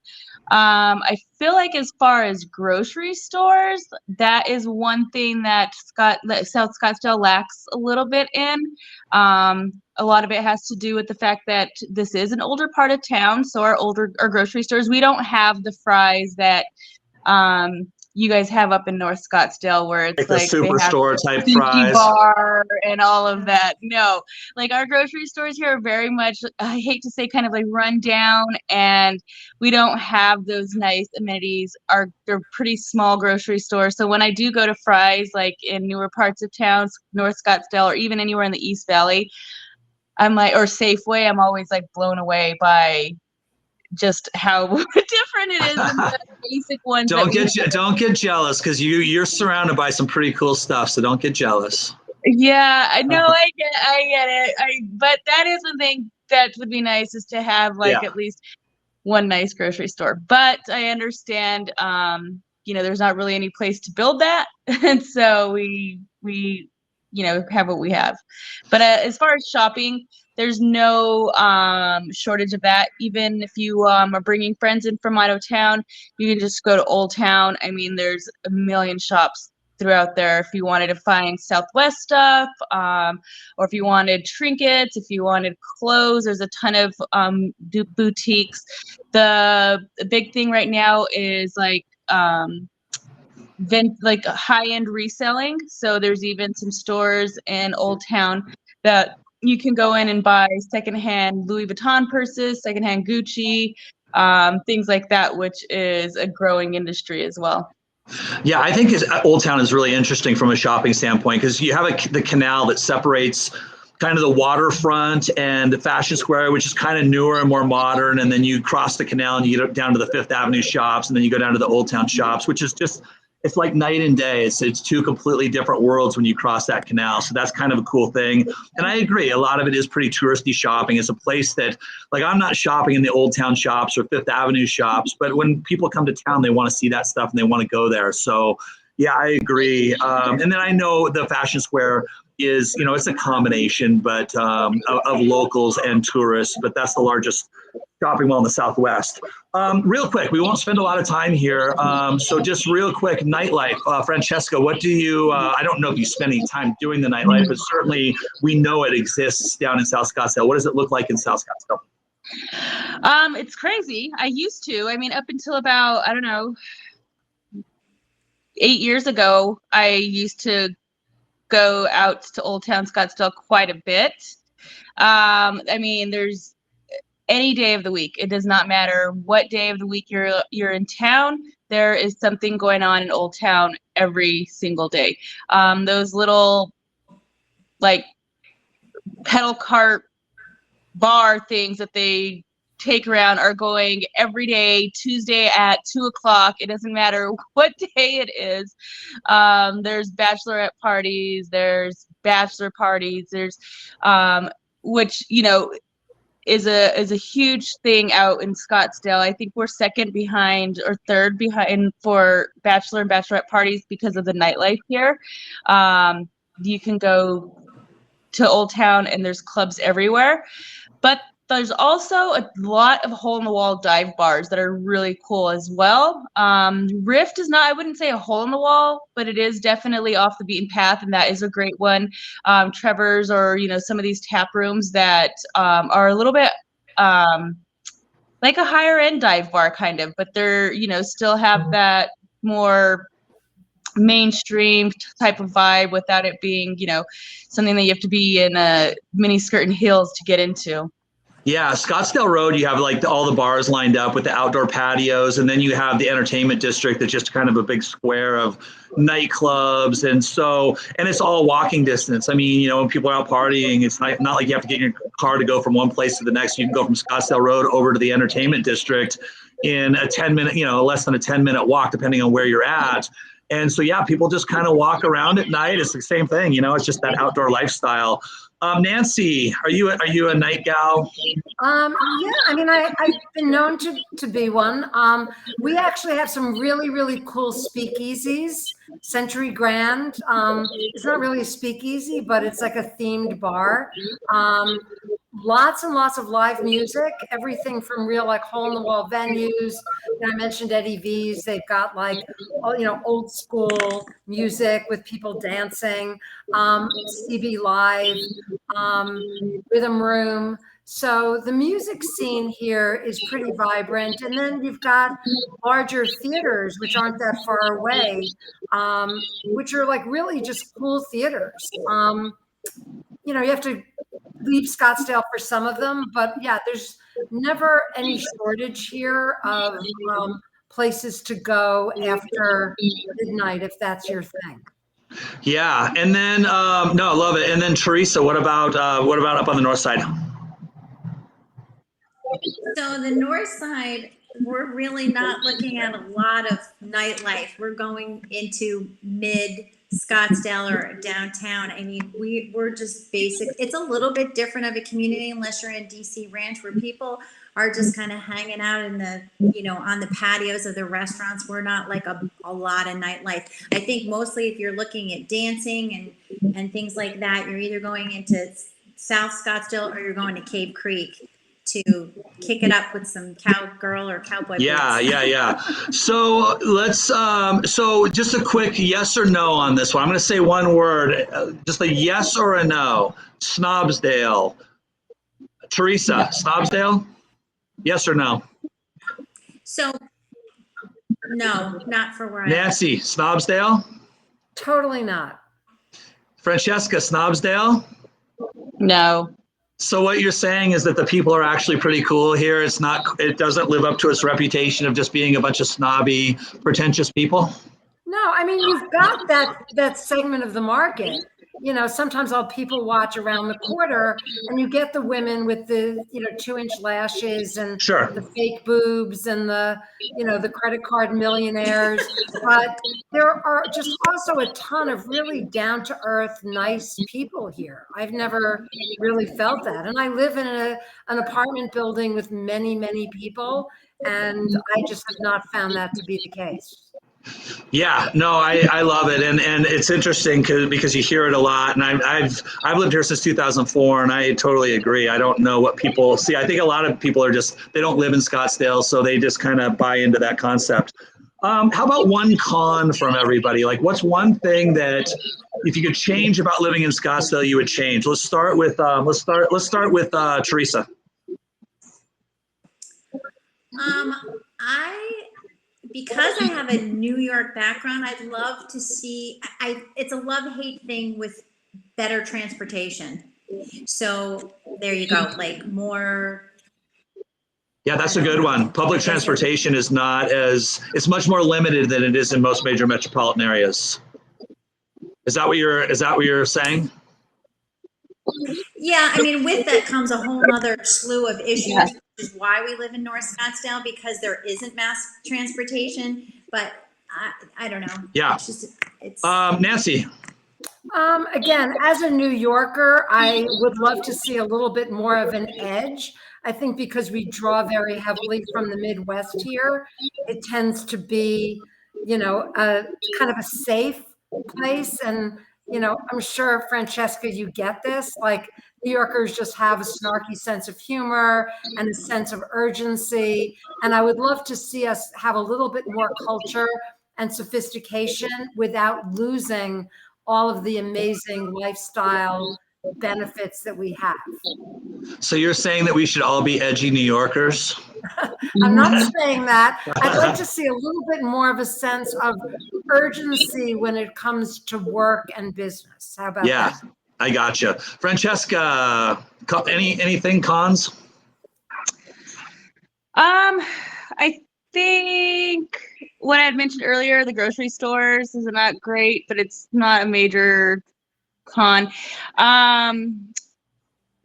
I feel like as far as grocery stores, that is one thing that South Scottsdale lacks a little bit in. A lot of it has to do with the fact that this is an older part of town, so our grocery stores, we don't have the Fry's that you guys have up in North Scottsdale, where it's like the superstore type sushi Fry's bar and all of that. No, like our grocery stores here are very much, I hate to say, kind of like run down, and we don't have those nice amenities. They're pretty small grocery stores. So when I do go to Fry's, like in newer parts of town, North Scottsdale, or even anywhere in the East Valley, I'm like, or Safeway, I'm always like blown away by just how different it is than the basic ones. Don't get jealous, because you're surrounded by some pretty cool stuff, so don't get jealous. Yeah, I know, I get it. But that is one thing that would be nice, is to have at least one nice grocery store. But I understand, there's not really any place to build that, and so we have what we have. But as far as shopping, there's no shortage of that. Even if you are bringing friends in from out of town, you can just go to Old Town. I mean, there's a million shops throughout there. If you wanted to find Southwest stuff, or if you wanted trinkets, if you wanted clothes, there's a ton of boutiques. The big thing right now is high-end reselling. So there's even some stores in Old Town that you can go in and buy secondhand Louis Vuitton purses, secondhand Gucci, things like that, which is a growing industry as well. Yeah, I think Old Town is really interesting from a shopping standpoint, because you have the canal that separates kind of the waterfront and the Fashion Square, which is kind of newer and more modern. And then you cross the canal and you get down to the Fifth Avenue shops, and then you go down to the Old Town shops, which is just, it's like night and day. It's two completely different worlds when you cross that canal. So that's kind of a cool thing. And I agree, a lot of it is pretty touristy shopping. It's a place that, like, I'm not shopping in the Old Town shops or Fifth Avenue shops, but when people come to town, they want to see that stuff and they want to go there. So yeah, I agree. And then I know the Fashion Square is, it's a combination, but of locals and tourists, but that's the largest shopping mall in the Southwest. Real quick, we won't spend a lot of time here. So just real quick, nightlife. Francesca, what do you, I don't know if you spend any time doing the nightlife, but certainly we know it exists down in South Scottsdale. What does it look like in South Scottsdale? It's crazy. I used to, up until about, 8 years ago, I used to go out to Old Town Scottsdale quite a bit. There's any day of the week. It does not matter what day of the week you're in town. There is something going on in Old Town every single day. Those little pedal cart bar things that they take around are going every day, Tuesday at 2:00. It doesn't matter what day it is. There's bachelorette parties, there's bachelor parties, there's which is a huge thing out in Scottsdale. I think we're second behind or third behind for bachelor and bachelorette parties because of the nightlife here. You can go to Old Town and there's clubs everywhere. But there's also a lot of hole-in-the-wall dive bars that are really cool as well. Rift is not, I wouldn't say a hole-in-the-wall, but it is definitely off the beaten path, and that is a great one. Trevor's, or, some of these tap rooms that are a little bit like a higher-end dive bar kind of, but they're, still have that more mainstream type of vibe without it being, something that you have to be in a mini skirt and heels to get into. Yeah, Scottsdale Road, you have like all the bars lined up with the outdoor patios, and then you have the entertainment district that's just kind of a big square of nightclubs, and it's all walking distance. I mean, when people are out partying, it's not like you have to get in your car to go from one place to the next. You can go from Scottsdale Road over to the entertainment district in a 10-minute, less than a 10-minute walk, depending on where you're at. And so, yeah, people just kind of walk around at night. It's the same thing, it's just that outdoor lifestyle. Nancy, are you a night gal? Yeah, I mean, I've been known to be one. We actually have some really, really cool speakeasies. Century Grand. It's not really a speakeasy, but it's like a themed bar. Lots and lots of live music, everything from real like hole-in-the-wall venues. And I mentioned Eddie V's. They've got like, old school music with people dancing, CB Live, Rhythm Room. So the music scene here is pretty vibrant. And then you've got larger theaters, which aren't that far away, which are like really just cool theaters. You have to leave Scottsdale for some of them, but yeah, there's never any shortage here of places to go after midnight if that's your thing. Yeah, and then no, I love it. And then Teresa, what about up on the north side? So the north side, we're really not looking at a lot of nightlife. We're going into mid Scottsdale or downtown. I mean, we're just basic. It's a little bit different of a community unless you're in DC Ranch, where people are just kind of hanging out in the, on the patios of the restaurants. We're not like a lot of nightlife. I think mostly if you're looking at dancing and things like that, you're either going into South Scottsdale or you're going to Cave Creek to kick it up with some cowgirl or cowboy. Yeah. So let's, so just a quick yes or no on this one. I'm going to say one word, just a yes or a no. Snobbsdale. Teresa, Snobbsdale? Yes or no? So, no, not for where Nancy, Snobbsdale? Totally not. Franchesca, Snobbsdale? No. So what you're saying is that the people are actually pretty cool here. It doesn't live up to its reputation of just being a bunch of snobby, pretentious people? No, I mean, you've got that segment of the market. Sometimes all people watch around the quarter, and you get the women with the 2-inch lashes and Sure. the fake boobs and the the credit card millionaires. But there are just also a ton of really down to earth, nice people here. I've never really felt that, and I live in an apartment building with many, many people, and I just have not found that to be the case. Yeah, no, I love it, and it's interesting because you hear it a lot, and I've lived here since 2004, and I totally agree. I don't know what people see. I think a lot of people they don't live in Scottsdale, so they just kind of buy into that concept. How about one con from everybody? Like, what's one thing that if you could change about living in Scottsdale, you would change? Let's start with Teresa. Because I have a New York background, I'd love to see, it's a love-hate thing with better transportation. So there you go, like more. Yeah, that's a good one. Public transportation is it's much more limited than it is in most major metropolitan areas. Is that what you're saying? Yeah, I mean, with that comes a whole other slew of issues. Yeah. Which is why we live in North Scottsdale, because there isn't mass transportation. But I don't know. Yeah. It's Nancy. Again, as a New Yorker, I would love to see a little bit more of an edge. I think because we draw very heavily from the Midwest here, it tends to be, a kind of a safe place. And, I'm sure, Franchesca, you get this. Like, New Yorkers just have a snarky sense of humor and a sense of urgency. And I would love to see us have a little bit more culture and sophistication without losing all of the amazing lifestyle benefits that we have. So you're saying that we should all be edgy New Yorkers? I'm not saying that. I'd like to see a little bit more of a sense of urgency when it comes to work and business. How about Yeah, that? I gotcha. Francesca, anything cons? I think what I had mentioned earlier, the grocery stores is not great, but it's not a major con.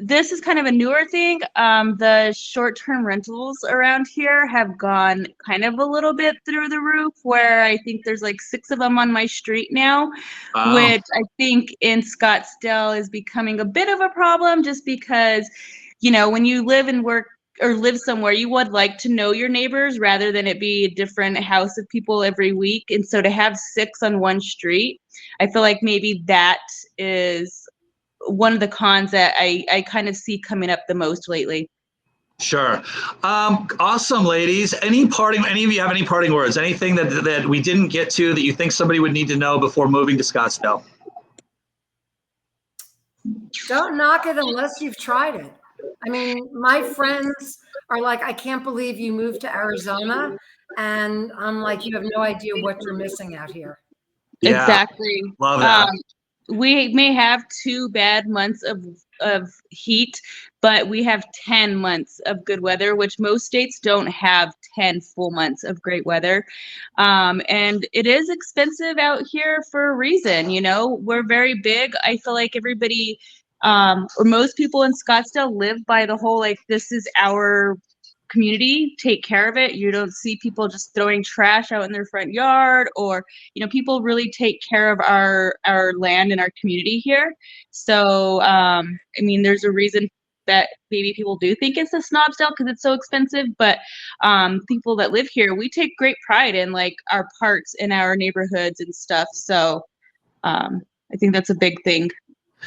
This is kind of a newer thing. The short-term rentals around here have gone kind of a little bit through the roof, where I think there's like 6 of them on my street now, Wow. which I think in Scottsdale is becoming a bit of a problem, just because, you know, when you live and work or live somewhere, you would like to know your neighbors rather than it be a different house of people every week. And so to have 6 on one street, I feel like maybe that is one of the cons that I kind of see coming up the most lately. Sure. Awesome, ladies. Any of you have any parting words? Anything that we didn't get to that you think somebody would need to know before moving to Scottsdale? Don't knock it unless you've tried it. I mean, my friends are like, I can't believe you moved to Arizona. And I'm like, you have no idea what you're missing out here. Yeah, exactly. love that. We may have 2 bad months of heat, but we have 10 months of good weather, which most states don't have 10 full months of great weather. And it is expensive out here for a reason. You know, we're very big. I feel like everybody, or most people in Scottsdale live by the whole, like, this is our community, take care of it. You don't see people just throwing trash out in their front yard, or, you know, people really take care of our land and our community here. So I mean, there's a reason that maybe people do think it's a Snobbsdale because it's so expensive, but people that live here, we take great pride in like our parks and our neighborhoods and stuff. So I think that's a big thing.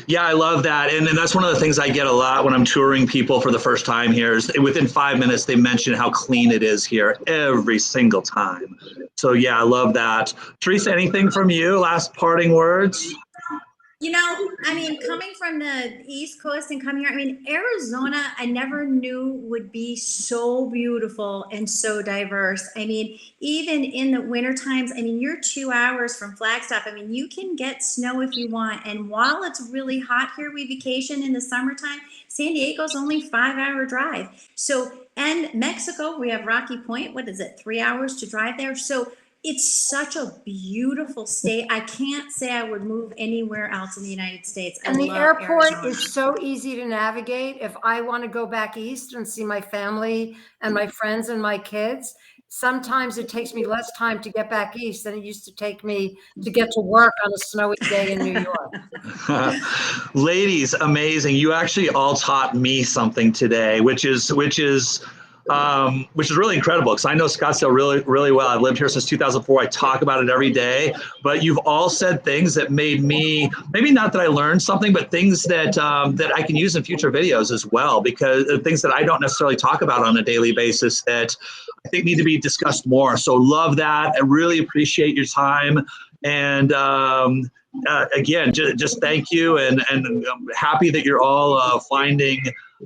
Yeah, I love that. And that's one of the things I get a lot when I'm touring people for the first time here is within 5 minutes, they mention how clean it is here every single time. So yeah, I love that. Teresa, anything from you? Last parting words? You know, I mean, coming from the East Coast and coming here, I mean, Arizona, I never knew would be so beautiful and so diverse. I mean, even in the winter times, I mean, you're 2 hours from Flagstaff. I mean, you can get snow if you want. And while it's really hot here, we vacation in the summertime. San Diego's only 5-hour drive. So, and Mexico, we have Rocky Point. What is it? 3 hours to drive there. So it's such a beautiful state. I can't say I would move anywhere else in the United States. And the airport Arizona. is so easy to navigate. If I want to go back east and see my family and my friends and my kids, sometimes it takes me less time to get back east than it used to take me to get to work on a snowy day in New York. Ladies, amazing. You actually all taught me something today, which is really incredible because I know Scottsdale really, really well. I've lived here since 2004. I talk about it every day, but you've all said things that made me, maybe not that I learned something, but things that that I can use in future videos as well, because things that I don't necessarily talk about on a daily basis that I think need to be discussed more. So love that. I really appreciate your time. And again, just thank you. And I'm happy that you're all finding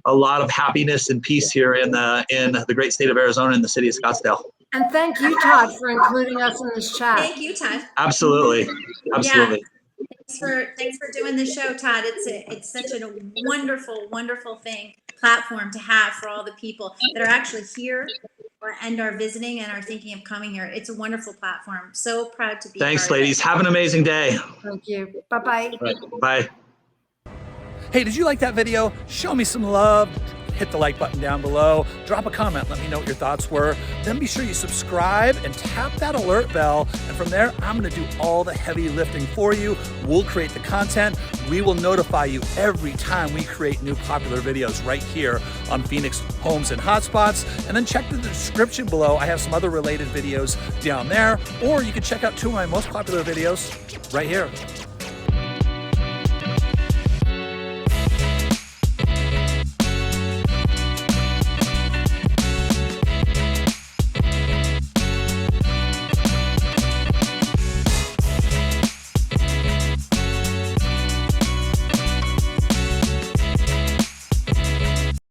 a lot of happiness and peace here in the great state of Arizona and the city of Scottsdale. And thank you, Todd, for including us in this chat. Thank you, Todd. Absolutely. Absolutely. Yeah. Thanks for doing the show, Todd. It's such a wonderful platform to have for all the people that are actually here and are visiting and are thinking of coming here. It's a wonderful platform. So proud to be. Thanks, ladies. Have an amazing day. Thank you. Bye-bye. Right. Bye. Hey, did you like that video? Show me some love. Hit the like button down below. Drop a comment. Let me know what your thoughts were. Then be sure you subscribe and tap that alert bell. And from there, I'm going to do all the heavy lifting for you. We'll create the content. We will notify you every time we create new popular videos right here on Phoenix Homes and Hotspots. And then check the description below. I have some other related videos down there. Or you can check out 2 of my most popular videos right here.